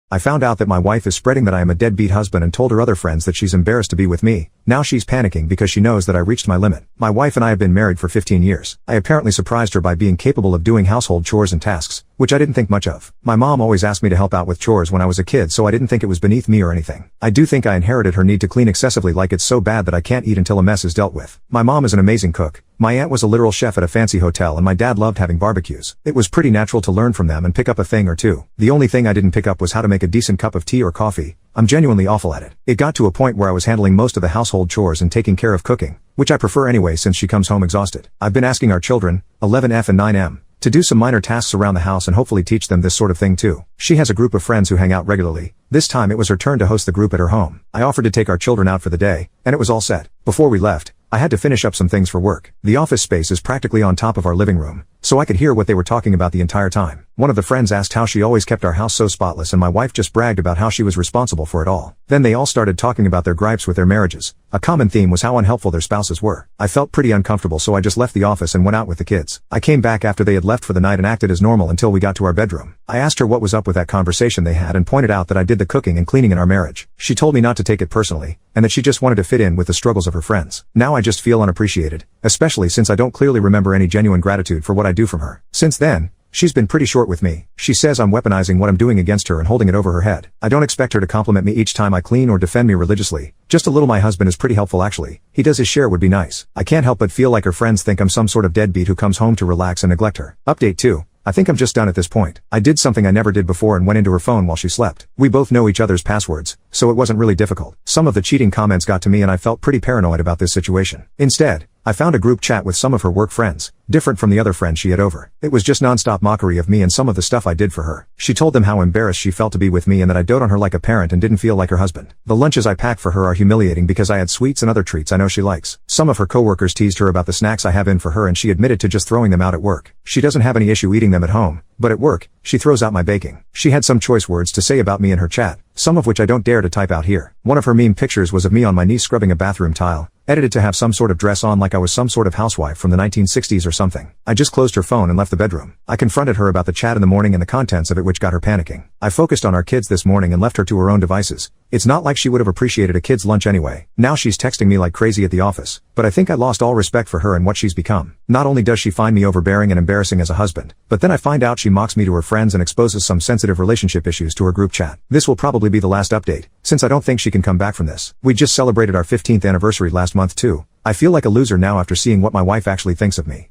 I found out that my wife is spreading that I am a deadbeat husband and told her other friends that she's embarrassed to be with me. Now she's panicking because she knows that I reached my limit. My wife and I have been married for 15 years. I apparently surprised her by being capable of doing household chores and tasks, which I didn't think much of. My mom always asked me to help out with chores when I was a kid, so I didn't think it was beneath me or anything. I do think I inherited her need to clean excessively, like it's so bad that I can't eat until a mess is dealt with. My mom is an amazing cook. My aunt was a literal chef at a fancy hotel and my dad loved having barbecues. It was pretty natural to learn from them and pick up a thing or two. The only thing I didn't pick up was how to make a decent cup of tea or coffee. I'm genuinely awful at it. It got to a point where I was handling most of the household chores and taking care of cooking, which I prefer anyway since she comes home exhausted. I've been asking our children, 11F and 9M, to do some minor tasks around the house and hopefully teach them this sort of thing too. She has a group of friends who hang out regularly. This time it was her turn to host the group at her home. I offered to take our children out for the day, and it was all set. Before we left, I had to finish up some things for work. The office space is practically on top of our living room, so I could hear what they were talking about the entire time. One of the friends asked how she always kept our house so spotless and my wife just bragged about how she was responsible for it all. Then they all started talking about their gripes with their marriages. A common theme was how unhelpful their spouses were. I felt pretty uncomfortable, so I just left the office and went out with the kids. I came back after they had left for the night and acted as normal until we got to our bedroom. I asked her what was up with that conversation they had and pointed out that I did the cooking and cleaning in our marriage. She told me not to take it personally, and that she just wanted to fit in with the struggles of her friends. Now I just feel unappreciated, especially since I don't clearly remember any genuine gratitude for what I do from her. Since then, she's been pretty short with me. She says I'm weaponizing what I'm doing against her and holding it over her head. I don't expect her to compliment me each time I clean or defend me religiously. Just a little. My husband is pretty helpful actually. He does his share would be nice. I can't help but feel like her friends think I'm some sort of deadbeat who comes home to relax and neglect her. Update 2. I think I'm just done at this point. I did something I never did before and went into her phone while she slept. We both know each other's passwords, so it wasn't really difficult. Some of the cheating comments got to me and I felt pretty paranoid about this situation. Instead, I found a group chat with some of her work friends, different from the other friends she had over. It was just non-stop mockery of me and some of the stuff I did for her. She told them how embarrassed she felt to be with me and that I dote on her like a parent and didn't feel like her husband. The lunches I packed for her are humiliating because I had sweets and other treats I know she likes. Some of her coworkers teased her about the snacks I have in for her and she admitted to just throwing them out at work. She doesn't have any issue eating them at home, but at work, she throws out my baking. She had some choice words to say about me in her chat, some of which I don't dare to type out here. One of her meme pictures was of me on my knees scrubbing a bathroom tile, edited to have some sort of dress on like I was some sort of housewife from the 1960s or something. I just closed her phone and left the bedroom. I confronted her about the chat in the morning and the contents of it, which got her panicking. I focused on our kids this morning and left her to her own devices. It's not like she would have appreciated a kid's lunch anyway. Now she's texting me like crazy at the office, but I think I lost all respect for her and what she's become. Not only does she find me overbearing and embarrassing as a husband, but then I find out she mocks me to her friends and exposes some sensitive relationship issues to her group chat. This will probably be the last update, since I don't think she can come back from this. We just celebrated our 15th anniversary last month too. I feel like a loser now after seeing what my wife actually thinks of me.